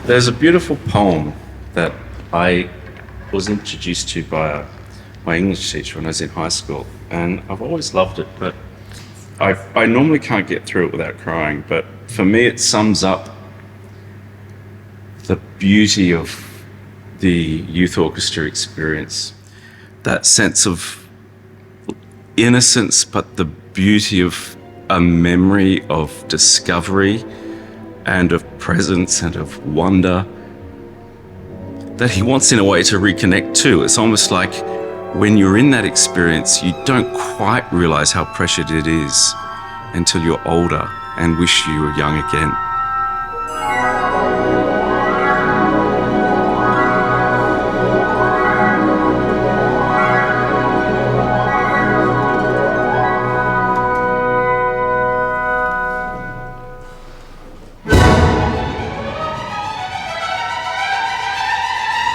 There's a beautiful poem that I was introduced to by my English teacher when I was in high school, and I've always loved it, but I normally can't get through it without crying, but for me it sums up the beauty of the youth orchestra experience. That sense of innocence, but the beauty of a memory of discovery and of presence and of wonder that he wants in a way to reconnect to. It's almost like when you're in that experience, you don't quite realize how precious it is until you're older and wish you were young again.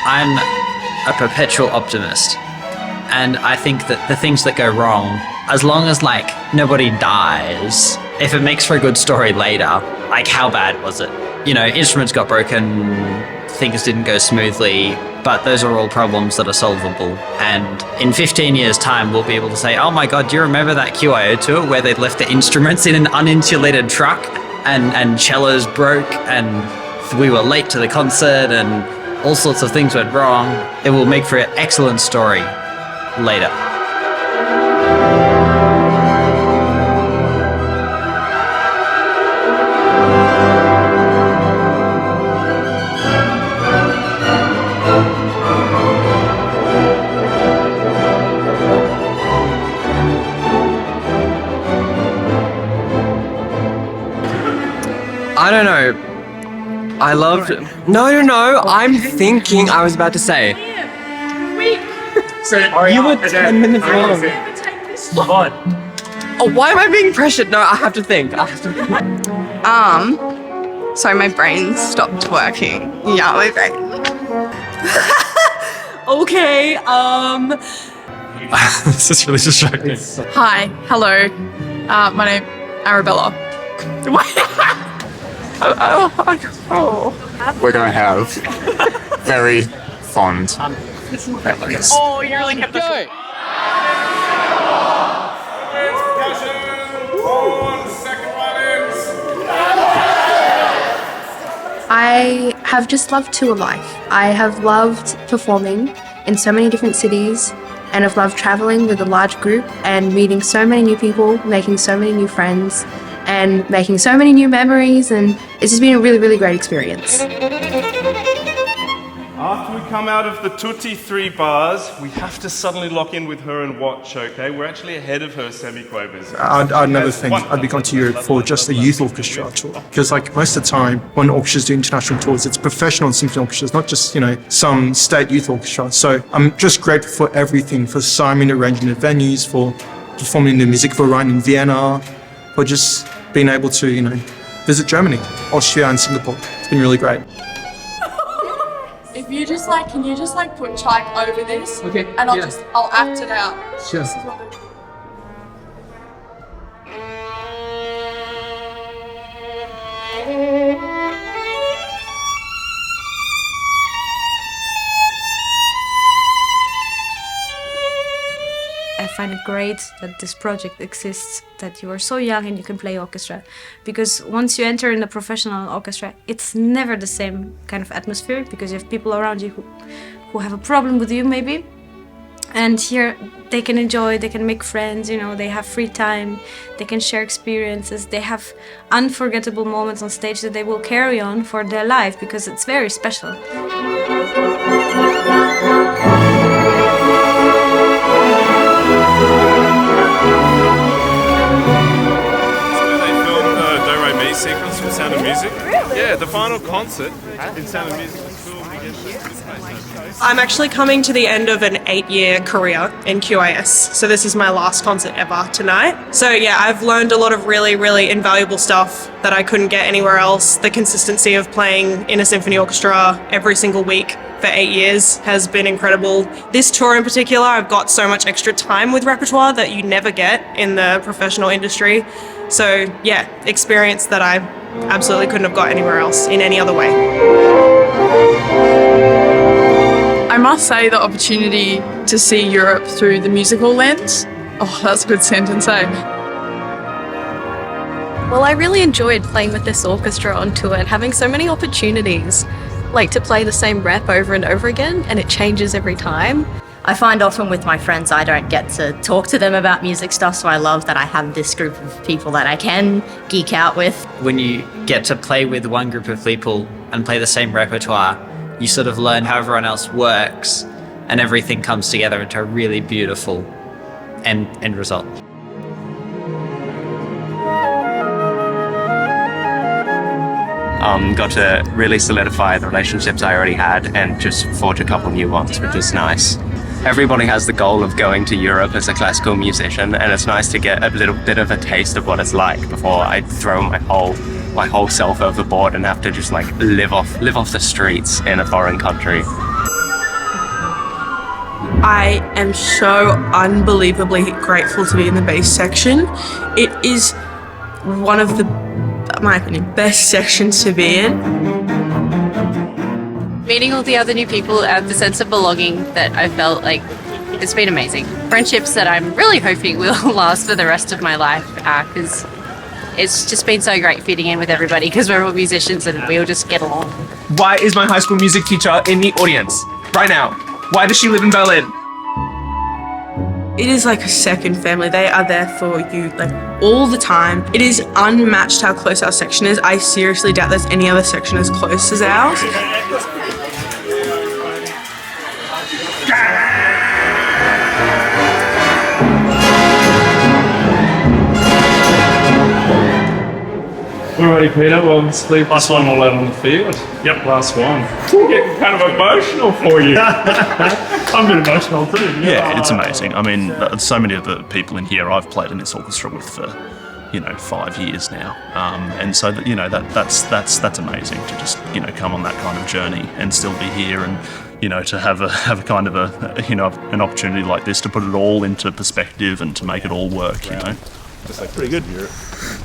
I'm a perpetual optimist, and I think that the things that go wrong, as long as nobody dies, if it makes for a good story later, how bad was it? You know, instruments got broken, things didn't go smoothly, but those are all problems that are solvable. And in 15 years' time, we'll be able to say, oh my God, do you remember that QIO tour where they'd left the instruments in an uninsulated truck and cellos broke and we were late to the concert and all sorts of things went wrong? It will make for an excellent story later. I don't know. I loved... No, I'm thinking I was about to say. You were 10 minutes long. Oh, why am I being pressured? No, I have to think. Sorry, my brain stopped working. Yeah, my brain. Okay, This is really distracting. Hi, hello. My name Arabella. We're going to have very fond memories. Oh, you really kept us. I have just loved tour life. I have loved performing in so many different cities, and I've loved traveling with a large group and meeting so many new people, making so many new friends, and making so many new memories, and it's just been a really, really great experience. After we come out of the Tutti 3 bars, we have to suddenly lock in with her and watch, okay? We're actually ahead of her semi-quavers. I'd never think I'd be going to Europe for just a youth orchestra tour. Because most of the time, when orchestras do international tours, it's professional symphony orchestras, not just, some state youth orchestra. So I'm just grateful for everything, for Simon arranging the venues, for performing the music for Ryan in Vienna, for just being able to, visit Germany, Austria and Singapore. It's been really great. If you just can you just put Chike over this? Okay. And I'll act it out. Sure. I find it great that this project exists, that you are so young and you can play orchestra. Because once you enter in a professional orchestra, it's never the same kind of atmosphere, because you have people around you who have a problem with you maybe. And here they can enjoy, they can make friends, they have free time, they can share experiences, they have unforgettable moments on stage that they will carry on for their life, because it's very special. Sequence from Sound of Music. Really? Yeah, the final concert in Sound of Music was filmed against this. I'm actually coming to the end of an 8-year career in QIS, so this is my last concert ever tonight. So yeah, I've learned a lot of really, really invaluable stuff that I couldn't get anywhere else. The consistency of playing in a symphony orchestra every single week for 8 years has been incredible. This tour in particular, I've got so much extra time with repertoire that you never get in the professional industry. So yeah, experience that I absolutely couldn't have got anywhere else in any other way. must say the opportunity to see Europe through the musical lens. Oh, that's a good sentence, eh? Well, I really enjoyed playing with this orchestra on tour and having so many opportunities, like to play the same rep over and over again, and it changes every time. I find often with my friends I don't get to talk to them about music stuff, so I love that I have this group of people that I can geek out with. When you get to play with one group of people and play the same repertoire, you sort of learn how everyone else works, and everything comes together into a really beautiful end result. Got to really solidify the relationships I already had and just forge a couple new ones, which is nice. Everybody has the goal of going to Europe as a classical musician, and it's nice to get a little bit of a taste of what it's like before I throw my whole self overboard and have to just like live off the streets in a foreign country. I am so unbelievably grateful to be in the bass section. It is one of the, in my opinion, best sections to be in. Meeting all the other new people, the sense of belonging that I felt, like, it's been amazing. Friendships that I'm really hoping will last for the rest of my life, because it's just been so great fitting in with everybody because we're all musicians and we all just get along. Why is my high school music teacher in the audience right now? Why does she live in Berlin? It is like a second family. They are there for you like all the time. It is unmatched how close our section is. I seriously doubt there's any other section as close as ours. Alrighty, Peter, well, let's leave this one all out on the field. Yep, last one. It's getting kind of emotional for you. I'm a bit emotional too. Yeah, it's amazing. I mean, so many of the people in here I've played in this orchestra with for, 5 years now. And so, that's amazing to just, come on that kind of journey and still be here and, to have a kind of an opportunity like this to put it all into perspective and to make it all work, Just like pretty good.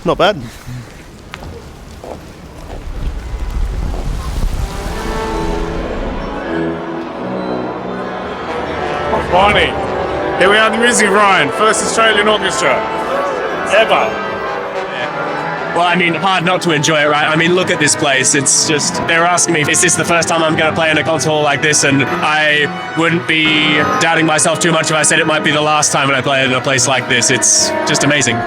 Not bad. Barney, here we are at the Music of Ryan, first Australian orchestra ever. Well, I mean, hard not to enjoy it, right? I mean, look at this place. It's just, they were asking me, is this the first time I'm going to play in a concert hall like this? And I wouldn't be doubting myself too much if I said it might be the last time when I play in a place like this. It's just amazing.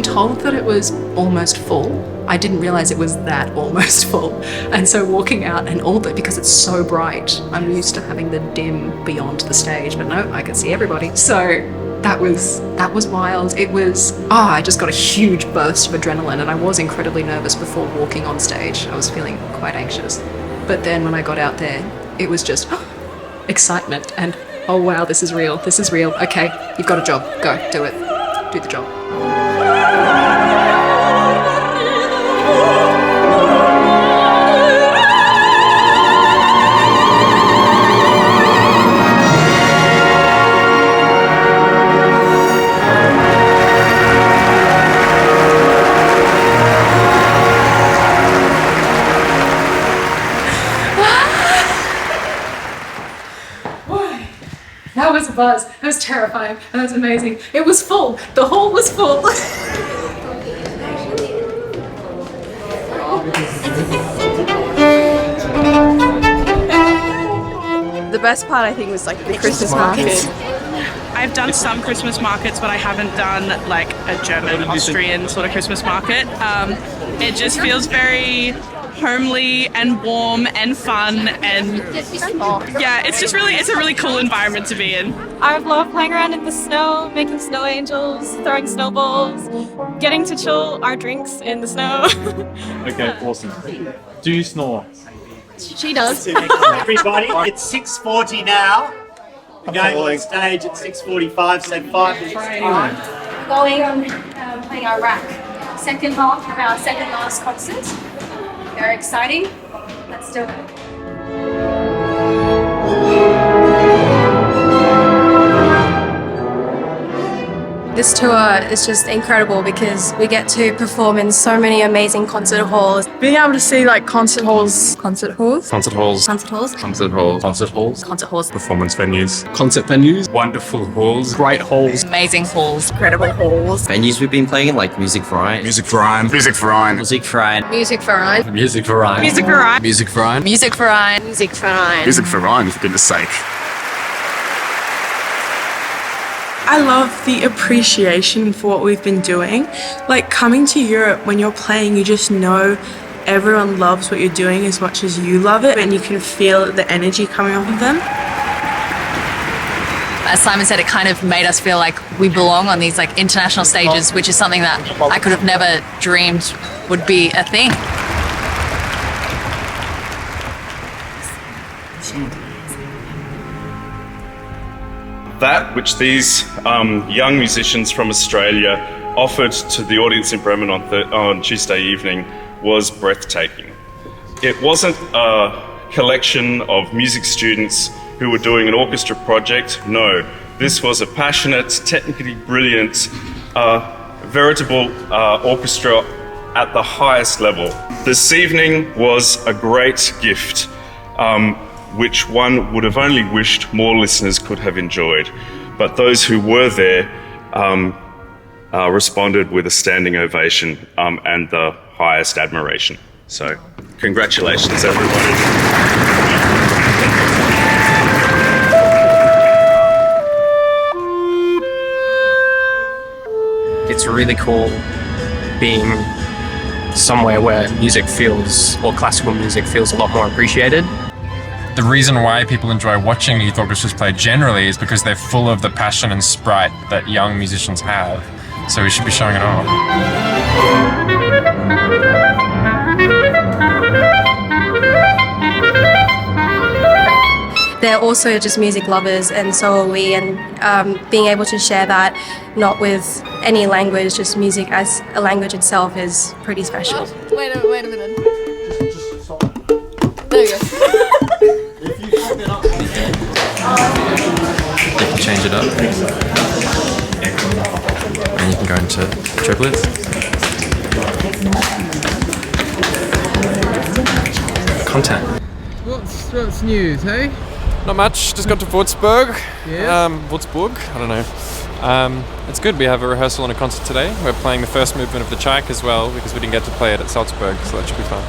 Told that it was almost full. I didn't realize it was that almost full. And so walking out and all that, because it's so bright, I'm used to having the dim beyond the stage, but no, I could see everybody. So that was wild. It was, I just got a huge burst of adrenaline and I was incredibly nervous before walking on stage. I was feeling quite anxious. But then when I got out there, it was just excitement and, oh wow, this is real. Okay, you've got a job. Go, do it. Do the job. That was a buzz. That was terrifying. That was amazing. It was full. The hall was full. The best part, I think, was like the Christmas market. I've done some Christmas markets, but I haven't done like a German, Austrian sort of Christmas market. It just feels very homely and warm and fun, and yeah, it's a really cool environment to be in. I love playing around in the snow, making snow angels, throwing snowballs, getting to chill our drinks in the snow. Okay, awesome. Do you snore? She does. Everybody, it's 6:40 now. We're going on stage at 6:45, so 5 minutes time. Going on playing our rack. Second half of our second last concert. Very exciting. Let's do it. This tour is just incredible because we get to perform in so many amazing concert halls. Being able to see like concert halls. Concert halls. Concert halls. Concert halls. Concert halls. Concert halls. Concert halls. Performance venues. Concert venues. Wonderful halls. Great halls. Amazing halls. Incredible halls. Venues we've been playing, like Music Verein. Music Verein. Music Verein. Music Verein. Music Verein. Music Verein. Music Verein. Music Verein. Music Verein. Music Verein. Music Verein, for goodness sake. I love the appreciation for what we've been doing. Like coming to Europe, when you're playing, you just know everyone loves what you're doing as much as you love it, and you can feel the energy coming off of them. As Simon said, it kind of made us feel like we belong on these like international stages, which is something that I could have never dreamed would be a thing. That which these young musicians from Australia offered to the audience in Bremen on Tuesday evening was breathtaking. It wasn't a collection of music students who were doing an orchestra project. No, this was a passionate, technically brilliant, veritable orchestra at the highest level. This evening was a great gift, which one would have only wished more listeners could have enjoyed. But those who were there responded with a standing ovation and the highest admiration. So, congratulations, everybody. It's really cool being somewhere where music feels, or classical music feels, a lot more appreciated. The reason why people enjoy watching youth orchestras play generally is because they're full of the passion and sprite that young musicians have. So we should be showing it off. They're also just music lovers, and so are we, and being able to share that, not with any language, just music as a language itself, is pretty special. Wait a minute. There you go. You can change it up, and you can go into triplets. Content. What's news, hey? Not much. Just got to Würzburg. Yeah. Würzburg. I don't know. It's good. We have a rehearsal and a concert today. We're playing the first movement of the Chaik as well because we didn't get to play it at Salzburg, so that should be fun.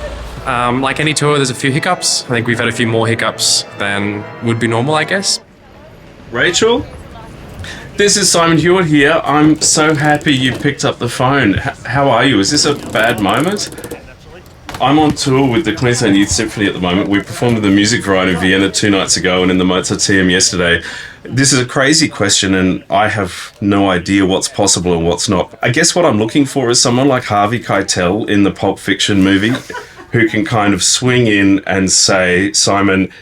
Like any tour, there's a few hiccups. I think we've had a few more hiccups than would be normal, I guess. Rachel? This is Simon Hewitt here. I'm so happy you picked up the phone. How are you? Is this a bad moment? I'm on tour with the Queensland Youth Symphony at the moment. We performed at the Music Verein in Vienna 2 nights ago and in the Mozarteum yesterday. This is a crazy question and I have no idea what's possible and what's not. I guess what I'm looking for is someone like Harvey Keitel in the Pulp Fiction movie who can kind of swing in and say, Simon,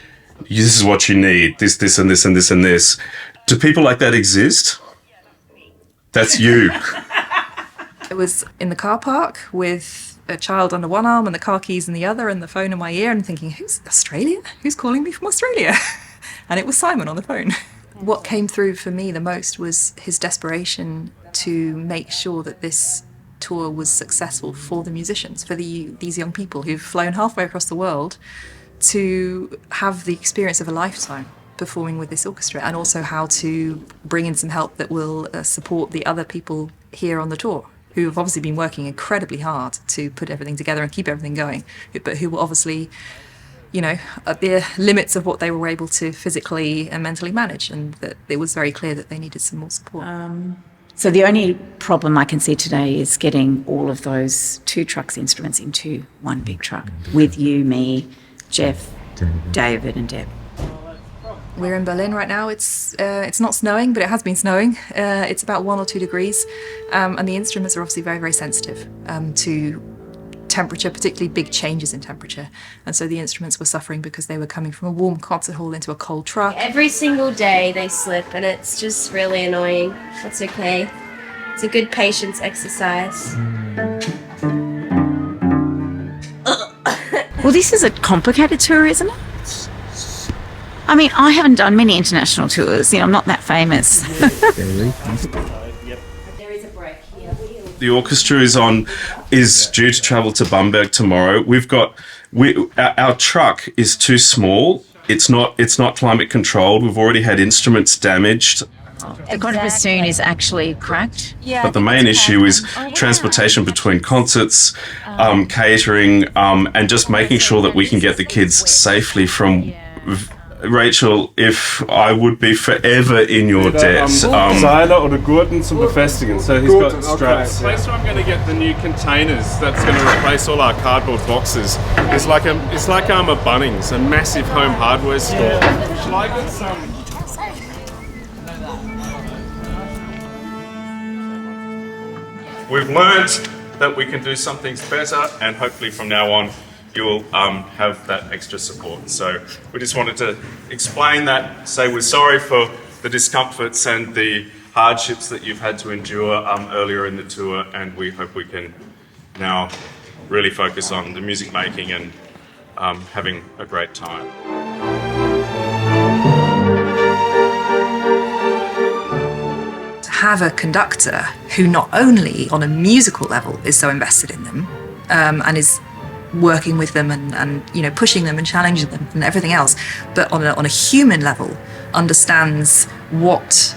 this is what you need, this and this and this and this. Do people like that exist? That's you. I was in the car park with a child under one arm and the car keys in the other and the phone in my ear and thinking, who's Australia? Who's calling me from Australia? And it was Simon on the phone. What came through for me the most was his desperation to make sure that this tour was successful for the musicians, for these young people who've flown halfway across the world to have the experience of a lifetime performing with this orchestra, and also how to bring in some help that will support the other people here on the tour who have obviously been working incredibly hard to put everything together and keep everything going, but who were obviously, you know, at the limits of what they were able to physically and mentally manage, and that it was very clear that they needed some more support. So the only problem I can see today is getting all of those 2 trucks instruments into one big truck with you, me, Jeff, David and Deb. We're in Berlin right now. It's not snowing, but it has been snowing. It's about 1 or 2 degrees, and the instruments are obviously very, very sensitive to temperature, particularly big changes in temperature. And so the instruments were suffering because they were coming from a warm concert hall into a cold truck. Every single day they slip, and it's just really annoying. That's okay. It's a good patience exercise. Well, this is a complicated tour, isn't it? I mean, I haven't done many international tours. You know, I'm not that famous. The orchestra is due to travel to Bamberg tomorrow. Our truck is too small. It's not climate controlled. We've already had instruments damaged. The contrabassoon is actually cracked. But the main issue is transportation between concerts, catering, and just making sure that we can get the kids safely from. Rachel, if I would be forever in your debt. Seiler oder Gurten zum Befestigen. So he's got straps. The place where I'm going to get the new containers that's going to replace all our cardboard boxes. It's like a Bunnings, a massive home hardware store. Shall I get some? We've learned that we can do some things better, and hopefully from now on you'll have that extra support. So we just wanted to explain that, say we're sorry for the discomforts and the hardships that you've had to endure earlier in the tour, and we hope we can now really focus on the music making and having a great time. To have a conductor who not only on a musical level is so invested in them and is working with them and pushing them and challenging them and everything else, but on a human level understands what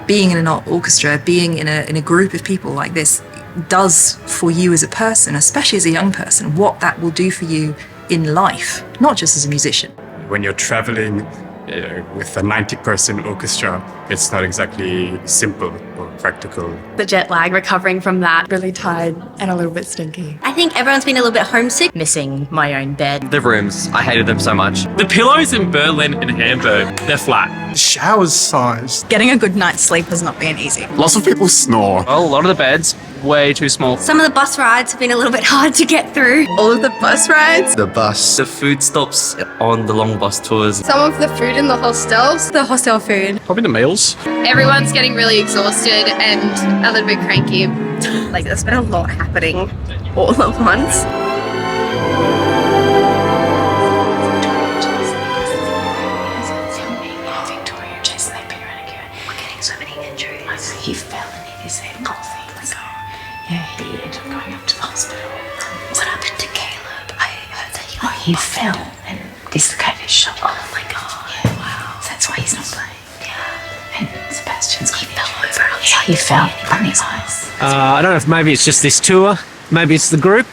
being in an orchestra, being in a group of people like this does for you as a person, especially as a young person, what that will do for you in life, not just as a musician. When you're traveling with a 90-person orchestra, it's not exactly simple or practical. The jet lag, recovering from that, really tired and a little bit stinky. I think everyone's been a little bit homesick. Missing my own bed. The rooms, I hated them so much. The pillows in Berlin and Hamburg, they're flat. The shower's sized. Getting a good night's sleep has not been easy. Lots of people snore. Well, a lot of the beds, way too small. Some of the bus rides have been a little bit hard to get through. All of the bus rides. The bus. The food stops on the long bus tours. Some of the food in the hostels. The hostel food. Probably the meals. Everyone's getting really exhausted and a little bit cranky. Like, there's been a lot happening all at once. He fell and hit his head, poor thing. Yeah, he ended up going up to the hospital. What happened to Caleb? I heard that he fell and dislocated his shoulder. Oh my god. Yeah, wow. So that's why he's not playing. Yeah. And Sebastian's He fell over outside. He fell on his eyes. I don't know if maybe it's just this tour, maybe it's the group.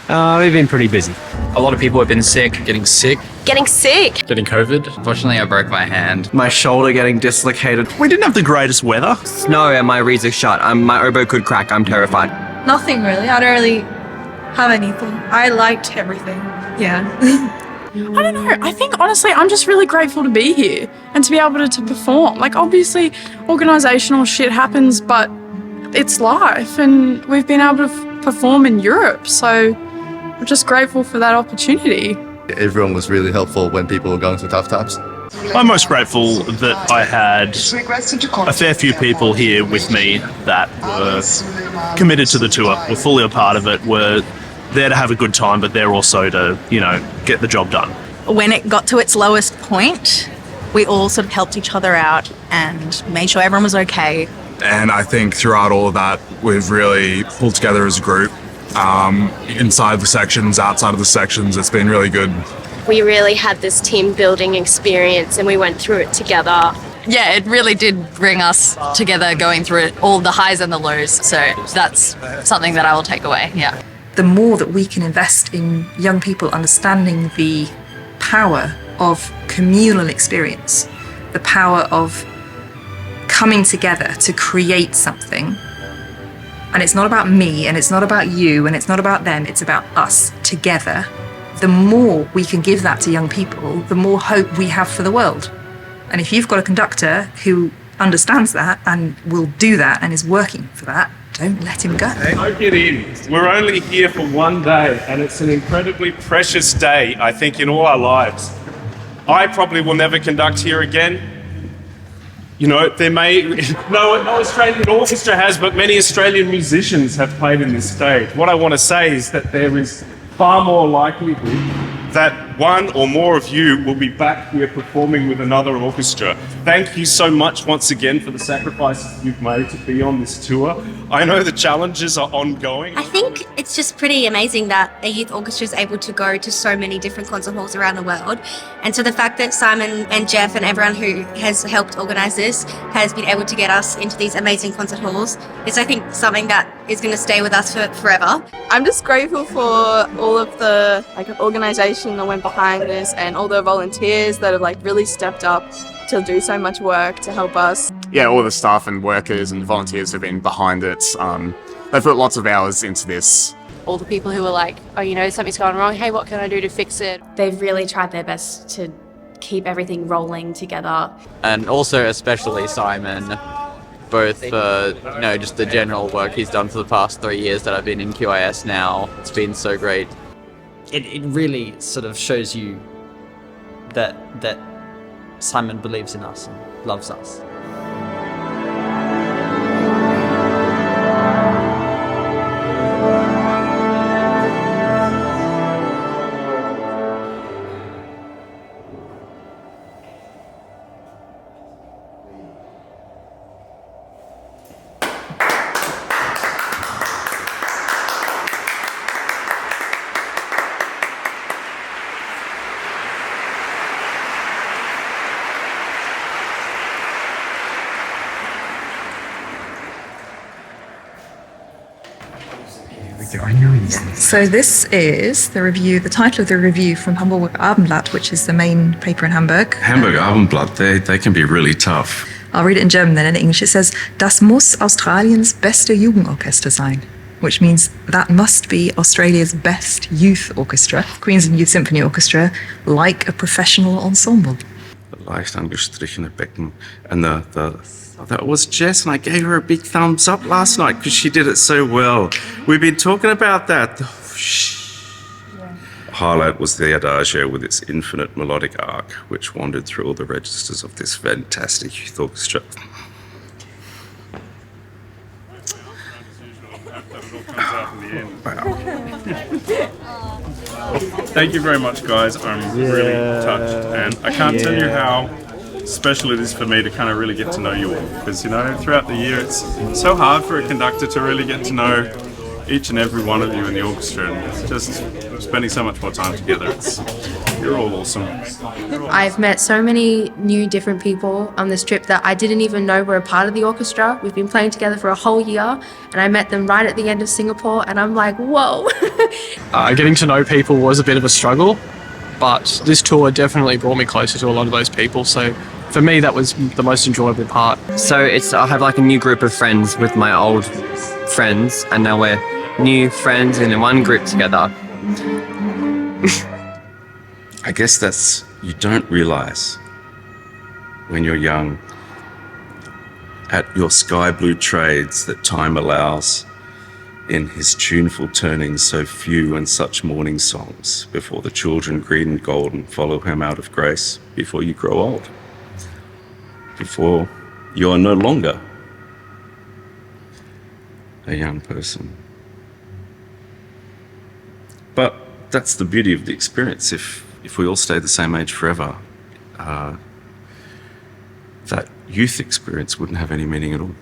We've been pretty busy. A lot of people have been sick. Getting sick. Getting COVID. Unfortunately, I broke my hand. My shoulder getting dislocated. We didn't have the greatest weather. Snow and my reeds are shut. My oboe could crack. I'm terrified. Nothing really. I don't really have anything. I liked everything. Yeah. I don't know. I think honestly, I'm just really grateful to be here and to be able to perform. Like, obviously, organisational shit happens, but it's life, and we've been able to perform in Europe. So I'm just grateful for that opportunity. Everyone was really helpful when people were going through tough times. I'm most grateful that I had a fair few people here with me that were committed to the tour, were fully a part of it, were there to have a good time, but they're also to, get the job done. When it got to its lowest point, we all sort of helped each other out and made sure everyone was okay. And I think throughout all of that, we've really pulled together as a group. Inside the sections, outside of the sections, it's been really good. We really had this team building experience and we went through it together. Yeah, it really did bring us together going through it, all the highs and the lows. So that's something that I will take away, yeah. The more that we can invest in young people understanding the power of communal experience, the power of coming together to create something. And it's not about me, and it's not about you, and it's not about them, it's about us together. The more we can give that to young people, the more hope we have for the world. And if you've got a conductor who understands that and will do that and is working for that, don't let him go. Don't get in. We're only here for one day, and it's an incredibly precious day, I think, in all our lives. I probably will never conduct here again. There may, no Australian orchestra has, but many Australian musicians have played in this stage. What I want to say is that there is far more likelihood that one or more of you will be back here performing with another orchestra. Thank you so much once again for the sacrifices you've made to be on this tour. I know the challenges are ongoing. I think it's just pretty amazing that a youth orchestra is able to go to so many different concert halls around the world. And so the fact that Simon and Jeff and everyone who has helped organise this has been able to get us into these amazing concert halls is, I think, something that is going to stay with us for forever. I'm just grateful for all of the organisation that went behind this and all the volunteers that have really stepped up to do so much work to help us. Yeah, all the staff and workers and volunteers have been behind it. They've put lots of hours into this. All the people who were like, oh, something's gone wrong. Hey, what can I do to fix it? They've really tried their best to keep everything rolling together. And also especially Simon, both for, just the general work he's done for the past 3 years that I've been in QIS now. It's been so great. It really sort of shows you that Simon believes in us and loves us. So this is the review, the title of the review from Hamburger Abendblatt, which is the main paper in Hamburg. Hamburger Abendblatt, they can be really tough. I'll read it in German then. In English it says, Das muss Australiens beste Jugendorchester sein, which means that must be Australia's best youth orchestra, Queensland Youth Symphony Orchestra, like a professional ensemble. The leicht angestrichene Becken. And that was Jess, and I gave her a big thumbs up last night because she did it so well. We've been talking about that. Highlight was the Adagio with its infinite melodic arc, which wandered through all the registers of this fantastic youth orchestra. Thank you very much, guys. I'm really touched, and I can't tell you how special it is for me to kind of really get to know you all, because throughout the year it's so hard for a conductor to really get to know each and every one of you in the orchestra, and just spending so much more time together. You're all awesome. I've met so many new different people on this trip that I didn't even know were a part of the orchestra. We've been playing together for a whole year, and I met them right at the end of Singapore, and I'm like, whoa. Getting to know people was a bit of a struggle, but this tour definitely brought me closer to a lot of those people. So for me, that was the most enjoyable part. So I have a new group of friends with my old friends, and now we're new friends in one group together. I guess you don't realise when you're young at your sky blue trades that time allows in his tuneful turnings so few and such morning songs before the children green and golden follow him out of grace before you grow old, before you are no longer a young person. But that's the beauty of the experience. If we all stay the same age forever, that youth experience wouldn't have any meaning at all.